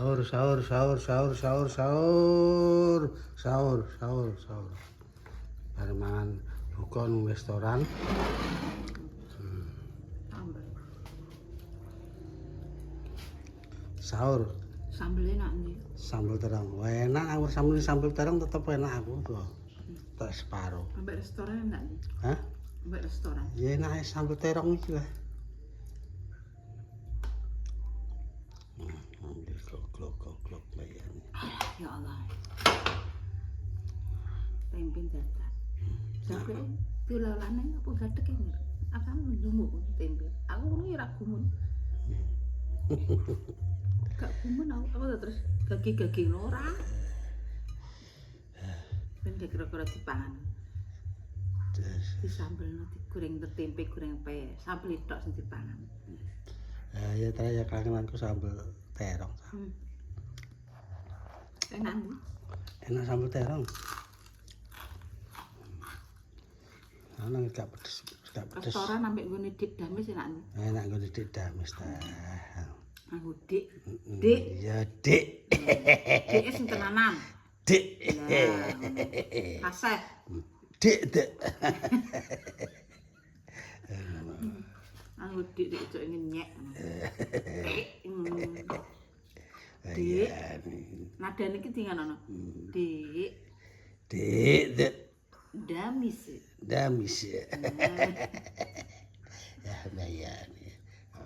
Sahur, sahur, sahur, sahur, sahur, sahur, sahur, sahur, sahur. Bareng mangan buka nang restoran. Sambel. Sahur. Sambel enak nih. Sambal terong. Wah, enak aku sambal terong tetep enak aku tuh. Tak separuh. Ambek restoran enak nih. Hah? Ambek restoran. Ya enak sambal terong iki lah. Ambil glok bayarnya. Ya Allah. Tempe dadak. Sampai dilalane apa gadek ini. Akan ndumuk tempe. Aku ngono ya ra gumun. Gak gumun apa terus gagi-gagi ora. Ben kira-kira dipangan. Disambelno digoreng tempe goreng pe. Sambel tok sing dipangan. Ya terakhir kangenanku sambal terong. Enak nih. Enak sambal terong. Ana gak pedes, gak pedes. Restoran ambek nggone Dik Damis enak nih. Enak nggone Dik Damis ta. Aku Dik. Dik. Ya Dik. Dik sing tenanan. Dik. Aseh. Dik, Dik. Aku Dik itu ingin nyek. Dik. Nadane iki dingan ana. Dik. Dik, Dik. Damis. Damis ya. Ya bayar nih.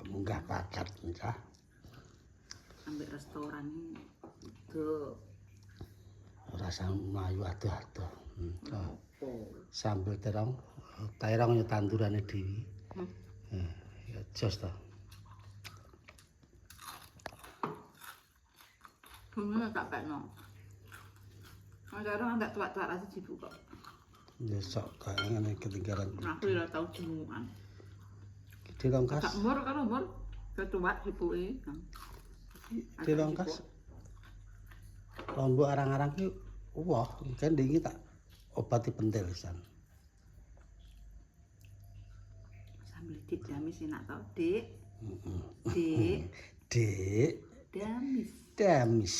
Munggah pakat entah. Ambek restoran tuh. Rasa mlayu adoh-adoh. Oh. Sambal terong yo tandurane dhewe. Ya jos to. Bumbunya tak pekno. Sekarang tak tuak-tuak rasa jibu kok. Ya sok kae ngene ketinggalan. Aku ora tau jenengan. Dilongkas. Gak umur karo umur. Ketuak jibuke. Dilongkas. Lombok arang-arang ki wah, kan iki tak obati pentil pisan. Sambel Dik Damis enak tau, Dik. Dik. Dik. Damis. Damis.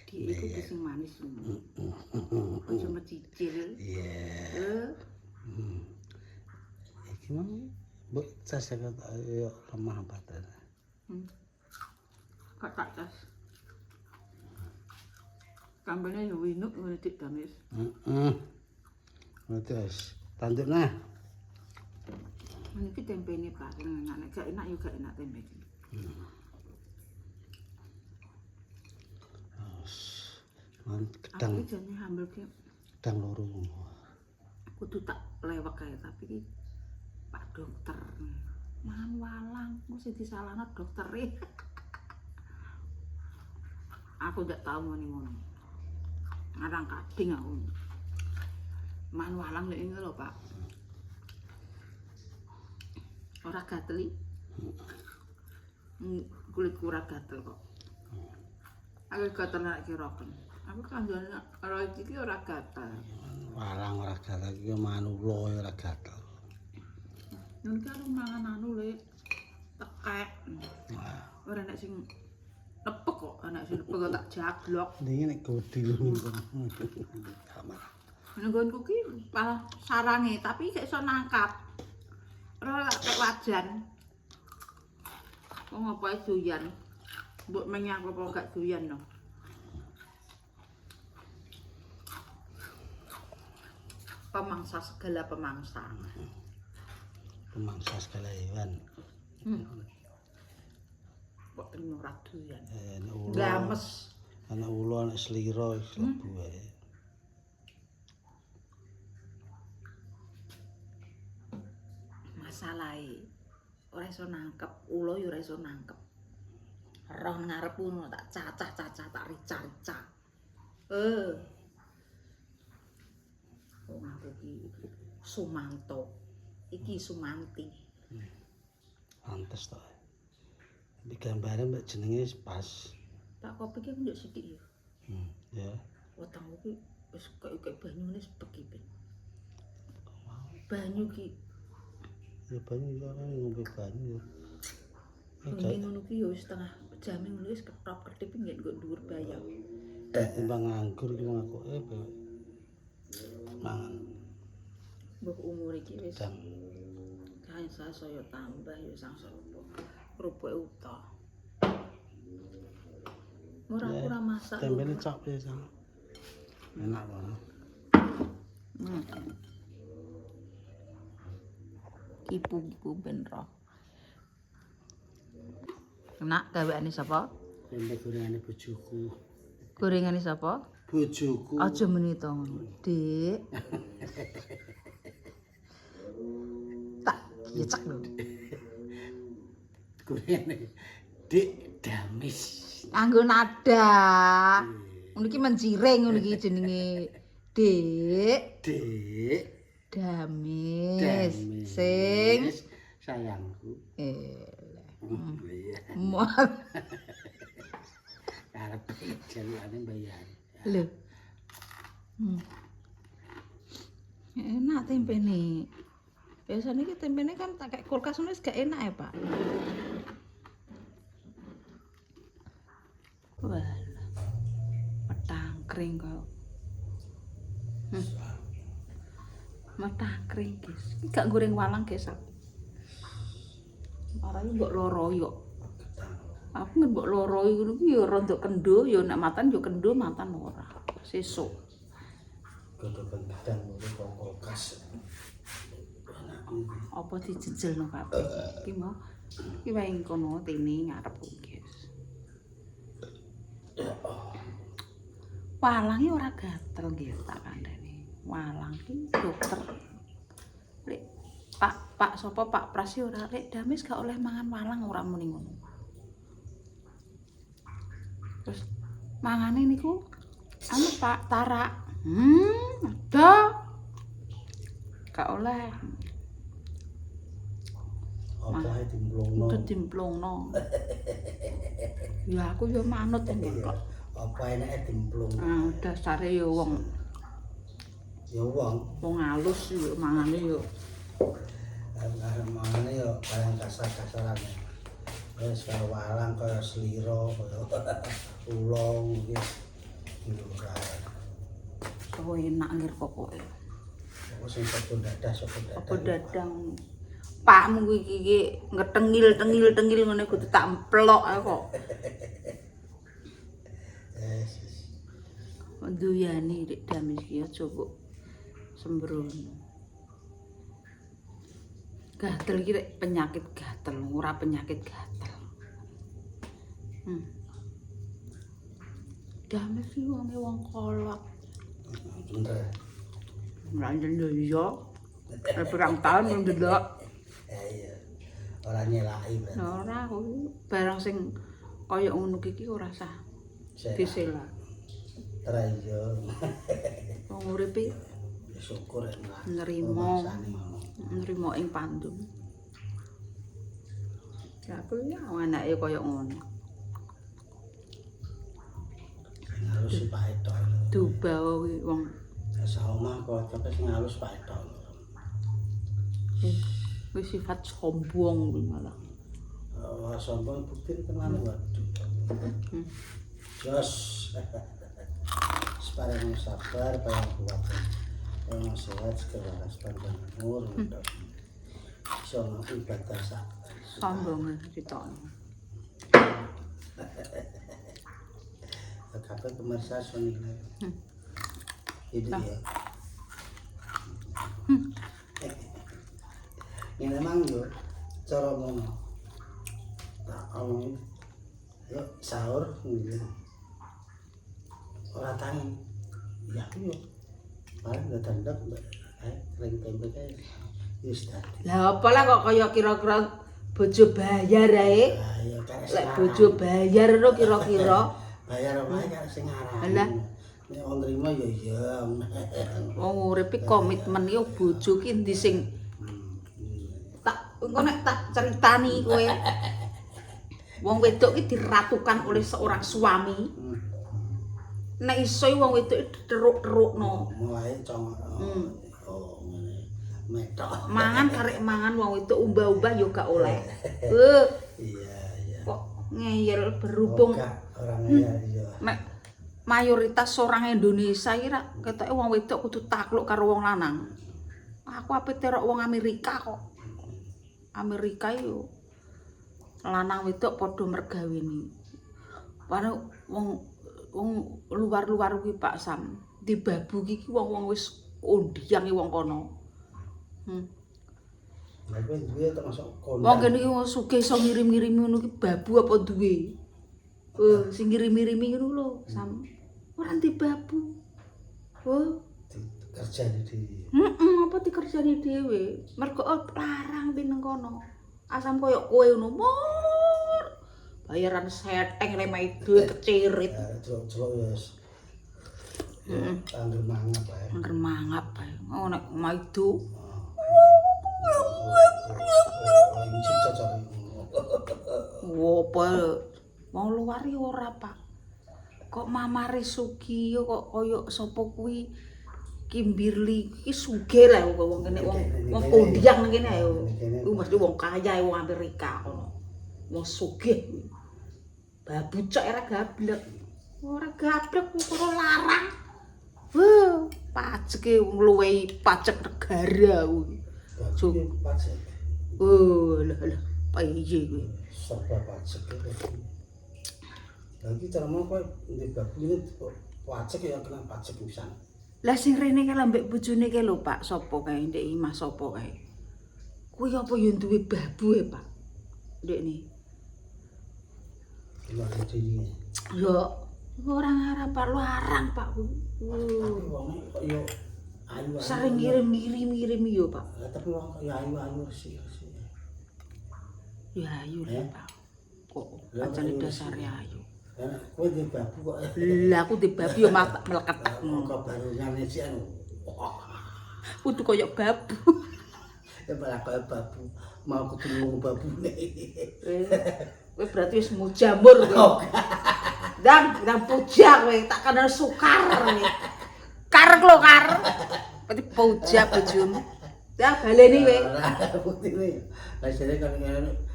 Dik itu sing manis. Ojo mecicil. Iya. Iki mau mbok cas yo lemah badan. Kok tak cas. Sambelnya yo winuk ngene Dik Damis. Terus tandukna. Niki tempene bareng enak, gak enak yo gak enak tempe iki. Gedang. Aku jane hamil ki. Gedang loro. Kudu tak lewek kae tapi ki Pak dokter. Man walang mesti disalahno doktere. Aku ndak tahu ngono. Ngarang kading aku. Man walang nek ngene lho, Pak. Ora gatel. Kulit ora gatel kok. Aku gatel nek kiraken. Aku kandhane ora iki ora gatel. Walang ora gatel iki manula ora gatel. Nek karo mangan anu le tekek. Ora nek sing lepek kok, anak sing lepek kok tak jaglok. Iki nek godi ngono. Nenggonku ki malah sarange tapi gak iso nangkap. Ora kek wajan. Wong apa doyan. Mbok menyang apa gak doyan no. Pemangsa segala pemangsa. Pemangsa segala hewan. Kok terima ora doyan. Ula. Games. Ana ula, ana slira, lebu wae. Masalahe ora iso nangkep, ula ya ora iso nangkep. Roh ngarepku ngono tak cacah-cacah tak rica-rica. Wong aku ki Sumanto. Iki Sumanti. Pantes to. Iki gambare mbak jenenge pas. Tak kopi ki njuk sithik ya. Ya. Wetengku ki wis kaya banyune sepeki ben. Banyu ki. Ya banyu ya ngombe banyu. Bengi ngono ki ya wis setengah jam ngono wis ketop-ketip nggih nggo dhuwur bayam. Timbang nganggur ki wong aku mangan Mbah umur iki wis jam. kae saya tambah ya sang sapa. Rupuke uta. Ora masak. Tempene cok ya sang. Enak banget. Ibu-ibu ben roh. Enak gaweane sapa? Tempe gorengane bojoku. Gorengane sapa? Bojoku. Aja meni to ngono, Dik. Tak yecek lho. Gorengane Dik Damis. Nganggo nada. Ngono iki menjiring ngono iki jenenge. Dik Dik Damis. Sing sayangku. Iya. Mual. Arep jalukane bayar. Lho. Enak tempene. Biasanya ki tempene kan tak kayak kulkas ngono wis gak enak ya, Pak. Wah. Metang kering kok. Metang kering, guys. Iki gak goreng walang, guys. Arane mbok loro yo. Aku ngen mbok loro iku ki ya rondok kendo, ya nek matan ya kendo, matan ora. Sesuk. Godokan gedang mulai kok kulkas. Apa dijejelno kabeh. Iki mau iki wae kono tene ngarep guys. Walang iki ora gatel nggih tak kandhani. Walang iki dokter. Lek Pak sapa Pak Pras ora lek Damis gak oleh mangan walang ora muni ngono. Terus mangane niku anu Pak tarak. Ada. Gak oleh. Apa dimplungno? Kudu dimplungno. Ya aku ya manut kok. Apa enake dimplung? Dasare ya wong Ya wong halus ya mangane ya. Mangane ya barang kasar-kasaran. Wis kaya walang kaya slira kaya ulong iki. Ora. Oh enak ngir pokoke. Kok sing sapa dadah Apa dadang pakmu iki ngetengil-tengil ngene kudu tak emplok kok. Nduyani Dik Damis iki aja kok sembrono. Gatel iki penyakit gatel, ora penyakit gatel. Damis iki wong kolot. Bener. Lanjut yo. Berang tahun ndelok. Iya. Ora nyelaki berarti. Ora barang sing kaya ngono iki ora sah disela. Ora iya. Wong uripe Syukur lah. nrimo ing pandum. Ya aku ya anake kaya ngono. Halus Pak Eto. Dubawa kuwi wong Saomah kok sing halus Pak Eto. wis sifat sombong kuwi malah. Sombong bukti tenan waduh. Jos. Separang sabar, parang kuat. Yang sehat segala panjang umur. Sono ibadah sak. Sombong ditokno. Kabeh pemirsa sonile. Itu ya. Ini memang yo cara ngono. Tak omong. Yo sahur ngene. Ora tangi. Ya aku yo. Paling gak dandek kering tempe kae. Wis dadi. Lah apa lah kok kaya kira-kira bojo bayar ae. Ya karek Lek bojo bayar lho kira-kira. bayar wae karek sing aran. Lah nek wong nrimo ya iya. wong urip iki komitmen iki bojo ki endi sing tak engko nek tak critani kowe. Wong wedok ki diratukan oleh seorang suami. Nek iso wong wedok teruk-terukno. Mulai cong. Oh ngene. Mangan karek mangan wong wedok umbah-umbah yo gak oleh. Iya. Kok ngeyel berhubung orang ya iya. nek mayoritas orang Indonesia iki ra ketoke wong wedok kudu takluk karo wong lanang. Aku ape terok wong Amerika kok. Amerika yo lanang wedok padha mergawini. Padahal wong luar-luar kuwi Pak Sam, di babu iki wong-wong wis kondiang wong kono. Lah kowe duwe termasuk kondang. Wong kene iki wong sugih iso ngirim-ngirimi ngono ki babu apa duwe. Sing ngirim-ngirimi ngono lho, Sam. Ora di babu. Kerjane dhewe. Apa dikerjani dhewe? Mergo larang pineng kono. Asam koyo kowe ngono, mor. Bayaran seteng lemai duit kecirit. Celok wis. Angger mangap ae. Angger mangap ae. Oh nek maido. Inci cocok. Wopo? Wong luar iki ora, Pak. Kok mamare sugih kok koyo sapa kuwi Kimberly iki sugih lah wong kene wong kondiang nang kene ayo. Ku mesti wong kaya wong Amerika kono. Wong sugih. Babu cok ora gablek. Ora gablek kok larang. Pajeke ngluwehi pajak negara kuwi. Pajak. Lah piye kuwi? Serba pajak iki. Lagi cara mau kowe ndek babu ini pajak ya kena pajak pisan. Lah sing rene kae ambek bojone kae lho Pak, sapa kae ndek imah sapa kae. Kuwi apa ya duwe babu Pak? Ndekne. Iya dadi. Lho, ora ngarep Pak larang Pak kuwi. Wong kok yo ayu. Sering ngirim yo Pak. Lah tapi wong kok yo ayu resik. Ya ayu lho Pak. Kok Ya, ajane dasare ayu. Kowe di babu kok. Lah aku di babu yo melekat. Kok baru ngene sih anu. Kudu koyo babu. Ya malah koyo babu. Mau ketemu babune. Kowe berarti wis mujamur kowe. Dan puja kowe tak kenal sukar kowe. Karek lho kar. Berarti puja bojomu. Ya baleni kowe. Putih. Lah jare kan ngene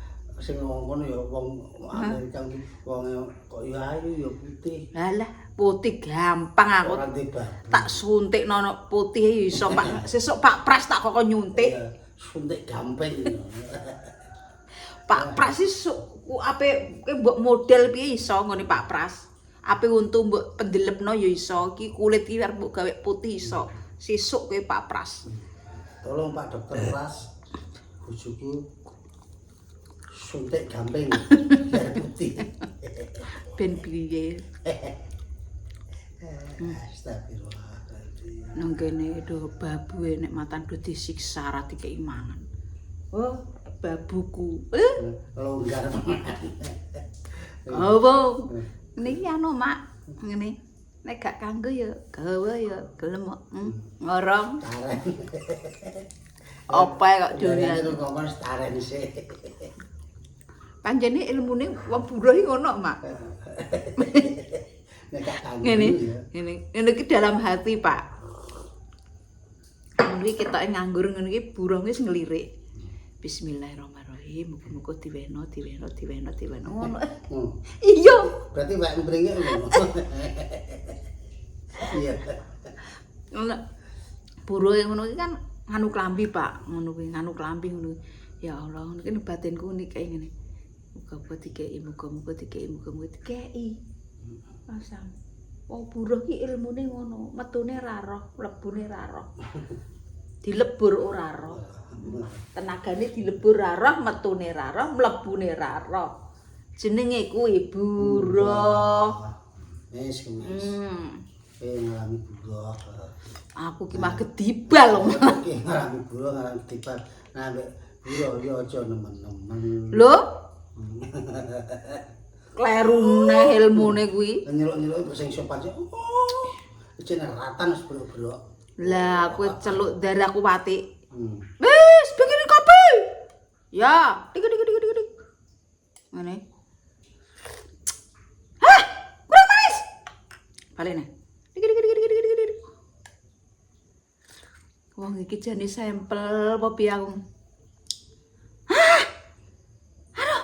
sing ngomong ya wong Amerika iki wong kok ya ayu ya putih. Lah putih gampang aku. Ora di babu. Tak suntikno putih iso Pak. Sesuk Pak Pras tak kok nyuntik. Suntik gampang. Pak Pras iso ape mbok model piye iso ngene Pak Pras. Ape untu mbok pendelepno ya iso. Iki kulit iki arep mbok gawe putih iso. Sesuk kowe Pak Pras. Tolong Pak Dokter Pras. Bojoku suntik gampang biar putih. Ben piye? Astagfirullahaladzim. Nang kene do babu nek matan do disiksa ra dikeki mangan. Oh, babuku. Longgar. Apa? Niki anu Mak, ngene. Nek gak kanggo ya gawe ya gelem ngorong. Taren. Apa kok doyan? Itu ngomong taren sih. Panjene ilmune wong buruh iki ngono, Mak. Nek gak kanggo. Ngene iki dalam hati, Pak. Niki ketoke nganggur ngene iki buruh wis nglirik. Bismillahirrahmanirrahim. Muga-muga diweno. Ngono. Iya. Berarti Pak Mbringe ngono. Iya. Ngono. Buruh ngono iki kan nganu klambi, Pak. Ngono kuwi nganu klambi ngono. Ya Allah, ngono iki batinku niki ngene. Muga-muga dikeki, muga-muga dikeki. Pasang. Wong buruh ki ilmune ngono, metune ra roh, mlebune ra roh. Dilebur ora roh. Tenagane dilebur ra roh, metune ra roh, mlebune ra roh. Jenenge kuwi buruh. Wis kemis. Ngalami buruh. Aku ki mah gedibal. Ngalami buruh, ngalami gedibal. Nah, buruh yo aja nemen-nemen. Lho? Klerune ilmune kuwi. Nyeluk-nyeluk sing sopan sih. Oh. Jeneng ratan wis brok-brok. Lah kowe celuk darahku watik. Wis bikinin kopi. Ya, dik. Ngene. Hah, kurang manis. Balene. Dik. Wong iki jane sampel apa piye aku? Hah? Aduh.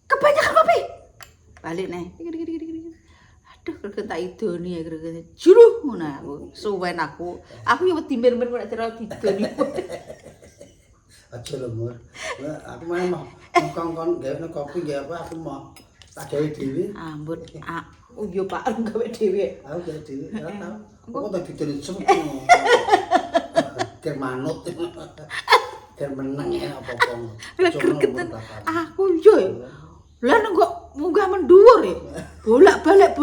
Kebanyakan kopi. Balik nih. Aduh, greget tak idoni ya greget. Juruh ngono aku. Suwen aku. Aku yo wedi mir-mir nek terus didoni. Aja lho, Mur. Aku malah mau kongkon gawe kopi gawe apa aku mau tak gawe dhewe. Ampun. Oh yo Pak, gawe dhewe. Aku gawe dhewe, ora tau. Kok tak didoni semut. Ker manut. Ker meneng ya apa-apa. Lah gregetan aku yo. Lah kok munggah menduwur ya. Bolak-balik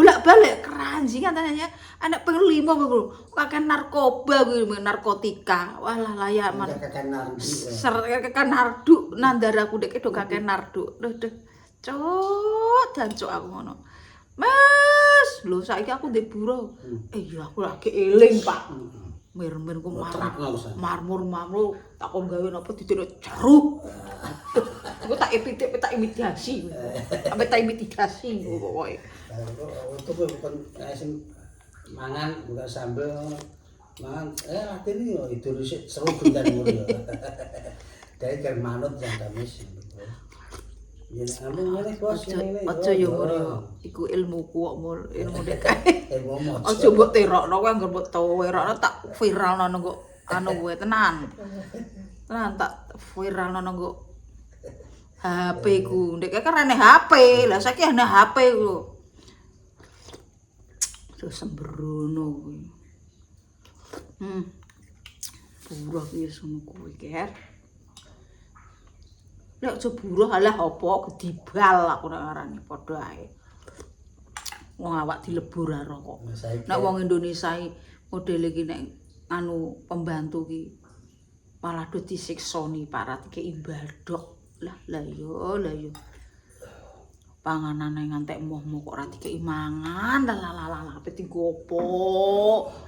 keranjingan tanya anak pengen 5 lho. Kakek narkoba kuwi narkotika. Walah layak man. Kakek nardu nandaraku dek do kakek nardu. Duh. Cok, jancuk aku ngono. Mas, lho saiki aku ndek buruh. Iya aku lagi eling, Pak. Mir-mir ku marmur tak kon gawe napa didene jeruk. Aku tak imitasi. Sampai tak imitasi pokoke. Untuk bukan sing mangan buka sambel mangan latine yo itu seru gundan mur yo. Dari ker manut yang kamis. Ya amun ngene bos ngene. Aja yo mur yo. Iku ilmuku kok mur, ilmu dek kae. Aja mbok terokno kowe anggere mbok terokno tak viralno nang anu kowe tenan. Tenan tak viralno nang HP ku. Ndek kan ana HP. Lah saiki ana HP ku. Terus sembrono kuwi. Buruh iki sono kuwi, Ker. Nek aja buruh alah apa gedibal aku nek ngarani padha ae. Wong awak dilebur karo kok. Nek wong Indonesia iki modele iki nek anu pembantu ki malah do disiksoni para dikeki mbadok. Lah yo. Panganane ngantek emoh-emoh kok ora dikeki mangan. Lah ape dienggo apa?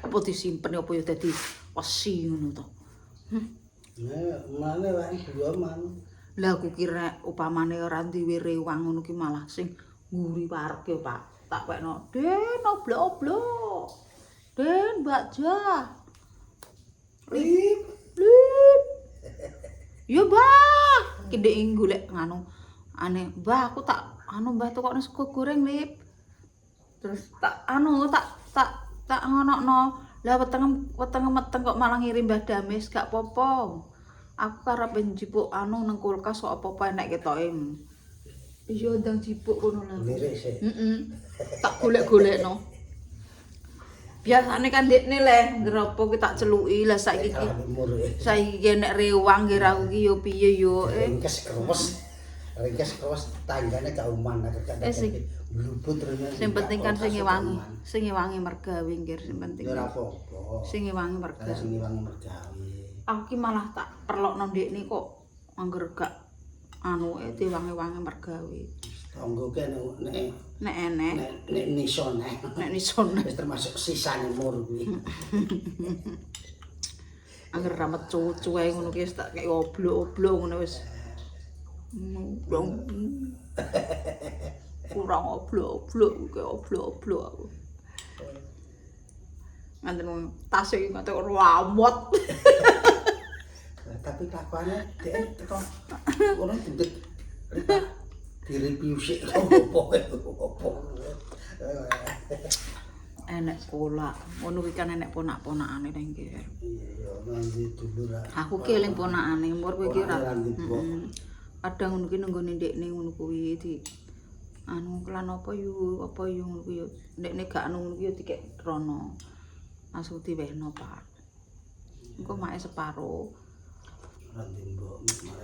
Apa disimpen apa ya dadi wesi ngono to. Mane wae dua man. Lah aku kira upamane ora duwe rewang ngono ki malah sing nguri warga, Pak. Tak wekno, "Den, oblok-oblok. Den, bakja." Lip. Yo, Mbah. Ki ndek golek nganu. Aneh, "Mbah, aku tak Mbah tukokno sego goreng, Lip." Terus tak ngonokno. Lah wetenge meteng kok malah ngirim Mbah Damis, gak apa-apa. Aku karep njipuk nang kulkas kok apa-apa enek ketoke. Iya ndang jipuk ngono lho. Lirik sih. Tak golek-golekno. Biasane kan ndekne le ngeropo ki tak celuki lah saiki nek rewang nggih ra iki yo piye yo. Ringkes keros tanggane gak uman gak blubut terus. Sing penting kan sing wangi mergawe nggih sing penting. Ya ora apa-apa. Sing wangi mergawe. Aku ki malah tak perlokno ndekne kok angger gak diwangi-wangi mergawe. Tonggo ki nek enek. Nek nison. Nek nison wis termasuk sisane mur kuwi. Angger ra metu-metu ae ngono ki wis tak kei oblok-oblok ngono wis. Kurang oblok-oblok aku. Nganten tas iki nganti ramot. Tapi kelakuannya dia teko orang gendek di-review sik opo. Enek pola, ngono kuwi kan enek ponak-ponakane ning kene. Iya, nanti dulur. Aku ki eling ponakane, umur kowe ki ra. Kadang ngono ki nenggone ndekne ngono kuwi di kelan apa yo ngono kuwi yo. Ndekne gak ngono kuwi yo dikek rono. Langsung diwehno, Pak. Engko make separo.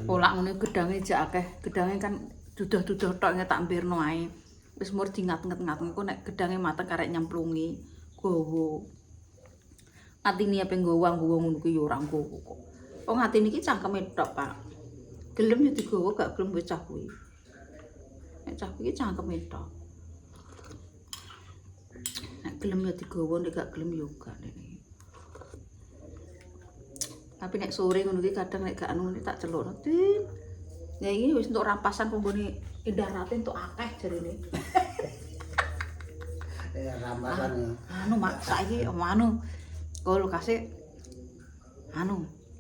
Polak ngene gedange jak akeh. Gedange kan dudah-dudah tok tak mbirno ae. Wis mur dingat-ngat engko nek gedange mateng karek nyemplungi gowo. Atine ape nggowo ngono kuwi yo ora nggowo kok. Wong atine iki cangkeme tok, Pak. Gelem yo digowo gak gelem bocah kuwi. Nek cah kuwi cangkeme tok. Nek gelem yo digowo nek gak gelem yo gak nek. Tapi nek sore ngono ki kadang nek gak anu tak celukno. Ya iki wis entuk rampasan penggone Indah Rati entuk akeh jarine. Ya rampasan ya. Mak saiki kok lokase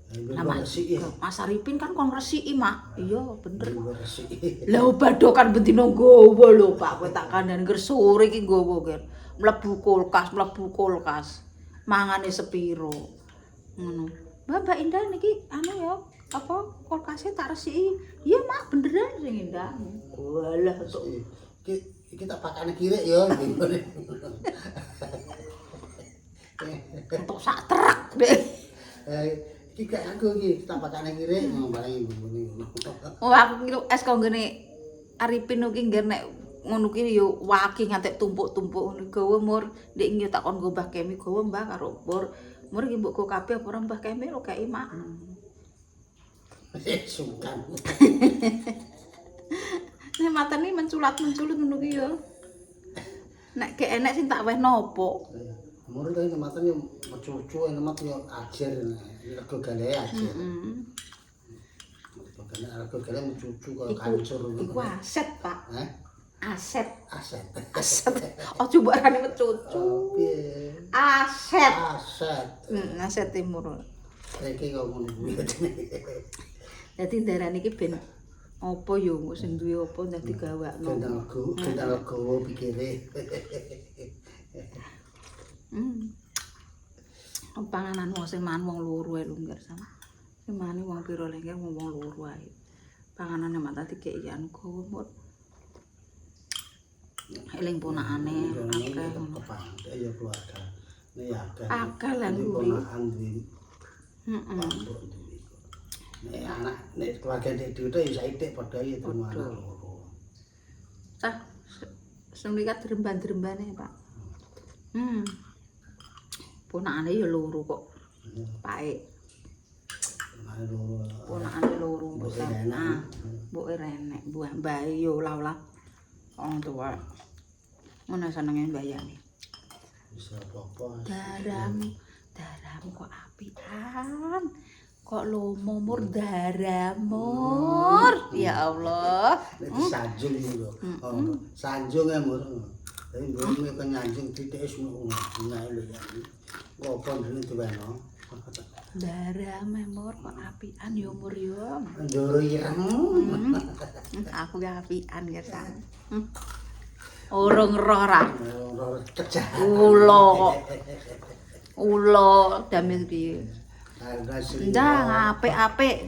Nama resiki. Mas Arifin kan kon resiki, Mak. Iya, bener. Resiki. Lah badokan bendina nggawa lho, Pak. Kowe tak kandhani ger sore iki nggawa ger. Mlebu kulkas. Mangane sepiro. Ngono. Mbak Indah niki anu ya, apa kulkasnya tak resiki. Iya, Mak, beneran sing Indah. Walah tok. Iki tak pakane kirek ya. Untuk sak truk, Dek. Iki gak aku iki tak pakane kirek ngomong ngene. Oh, aku kira es kok ngene Arifin iki ngger nek ngono ki yo waki ngantek tumpuk-tumpuk ngono gawa mur ndek yo tak kon nggo Mbah Kemi gawa Mbah karo mur iki mbok kabeh apa ora Mbah Kemi lho kei mak. Sungkan. Nek mateni menculat-menculut ngono ki yo. Nek gek enek sing tak weh nopo. Mur kan kematan yo cucu enak yo ajer rego gale ajer. Rego gale cucu kok kancur. Iku aset, Pak. Hah? Aset. Aset. Oh coba arane cucu. Piye? Aset. Aset timur. Iki kok ngono kuwi. Dadi darane iki ben apa yo sing duwe apa dadi gawakno. Kendal gowo pikire. Panganan wong sing mangan wong loro ae lho ngger sama. Sing mangan wong pira lengger wong loro ae. Panganane mak tadi kek anu gawa mut. Eling ponakane akeh ngono. Ya keluarga. Nek ya akeh lah nguri. Nek anak nek keluarga dhewe ya saitik padha ya anak loro. Cah sing likat dremban-drembane, Pak. Ponakane ya loro kok. Pae. Ponakane loro mbok enak. Mbok renek, buah mbae yo lah-lah. Wong tuwa. Ngono senenge mbayane. Bisa apa-apa. Daramu kok apian. Kok lomo mur daramur. Ya Allah. Sanjung lho. Sanjung ya mur. Tapi mbok kan nyanjung titik ngono. Nah lho ya. Ngopo dene diweno. Darame mur kok apian yo mur yo. Ndoro ireng. Aku ya apian ya San. Urung roh ra. Ulo damel piye? Ndang apik-apik.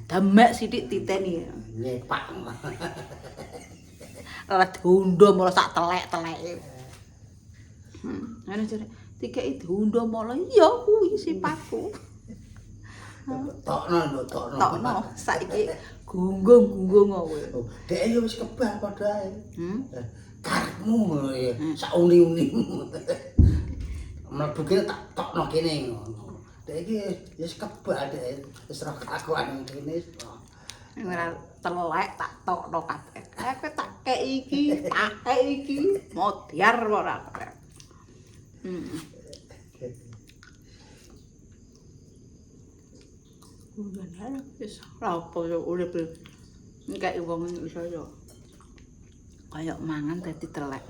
Demek sithik titeni. Nyepak. Ora diundho malah sak telek-teleke. Ngene jare dikeki diundho malah iya kuwi sipatku. Tokno saiki gunggung kowe. Dek yo wis kebal padha ae. Karepmu ngono ya, sak uni-unimu. Mlebu kene tak tokno kene ngono. Dek iki wis kebal dek wis ora kakuan kene. Ora telek tak tokno kabeh. Kowe tak kek iki, modyar ora. Bener wis apa yo urip engke wong iso yo kaya mangan dadi telek.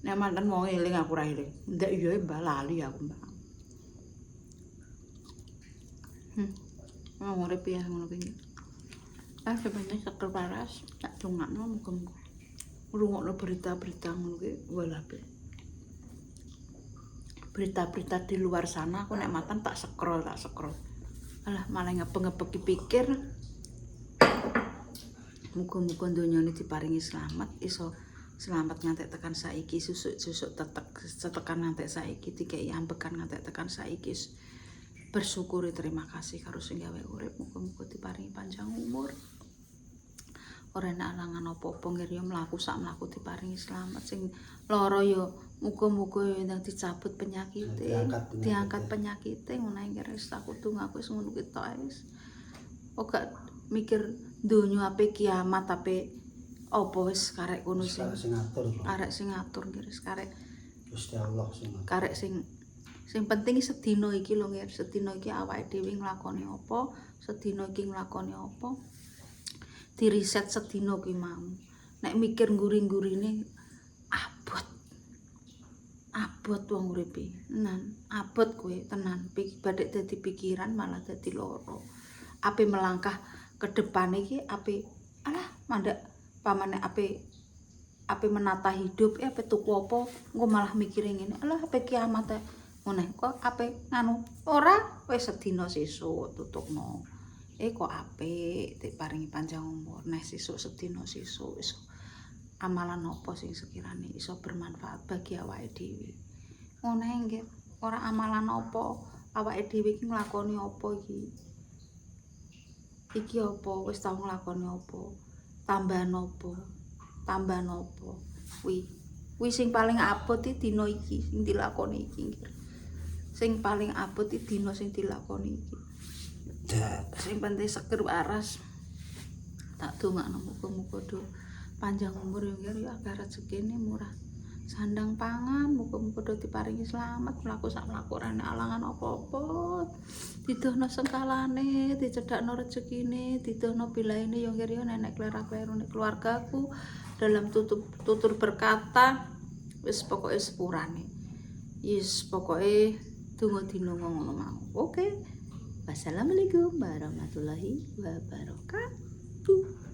Nek manten wong eling aku ora eling. Ndek yo mbah lali aku, Mbak. Urip ya ngono kuwi. Sebenarnya sekel paras tak dongakno muga-muga. Ngrungokno berita-berita ngono kuwi walabe. Berita-berita di luar sana aku nek matan tak scroll. Alah malah ngepeng-ngepeki pikir. Muga-muga donyane diparingi selamat, iso selamat ngantek tekan saiki, susuk tekan ngantek saiki, dikeki ambekan ngantek tekan saiki. Bersyukuri terima kasih karo sing gawe urip, muga-muga diparingi panjang umur. Ora enak alangan apa-apa ngir yo mlaku sak mlaku diparingi selamat, sing lara yo muga-muga yo ndang dicabut penyakite, diangkat penyakite ngono ae wis tak kudu ngaku wis ngono ki tok wis. Ora mikir donya ape kiamat ape apa wis karek kono sing arek sing ngatur ngir wis karek Gusti Allah sing karek sing penting sedina iki lho ngir sedina iki awake dhewe nglakoni apa, sedina iki nglakoni apa. Diriset sedina ki mau. Nek mikir nguri-ngurine abot abot wong uripe. Tenan, abot kowe tenan. Badhe dadi pikiran malah dadi loro. Ape melangkah ke depan iki ape alah mandek pamane ape menata hidup ape tuku apa engko malah mikire ngene. Alah ape kiamat ngene kok ape nganu ora wis sedina sesuk tutupno. Kok apik diparingi panjang umur. Nek sesuk sedina sesuk iso amalan apa sing sekirane iso bermanfaat bagi awake dhewe. Ngene nggih, ora amalan apa awake dhewe iki nglakoni apa iki. Iki apa wis tau nglakoni apa? Tambahan apa? Tambahan apa? Kuwi sing paling abot iki dina iki sing dilakoni iki. Sing paling abot iki dina sing dilakoni iki. Sing penting seger waras. Tak dongakno muga-muga do panjang umur ya akeh rezekine murah. Sandang pangan muga-muga do diparingi slamet mlaku sak mlakurane alangan apa-apa. Didohno sengkalane, dicedhakno rezekine, didohno bilaine ya kira nenek klera-klerune keluargaku dalam tutur berkata wis pokoke sepurane. Yes pokoke donga dina ngono mau. Oke. Wassalamualaikum warahmatullahi wabarakatuh.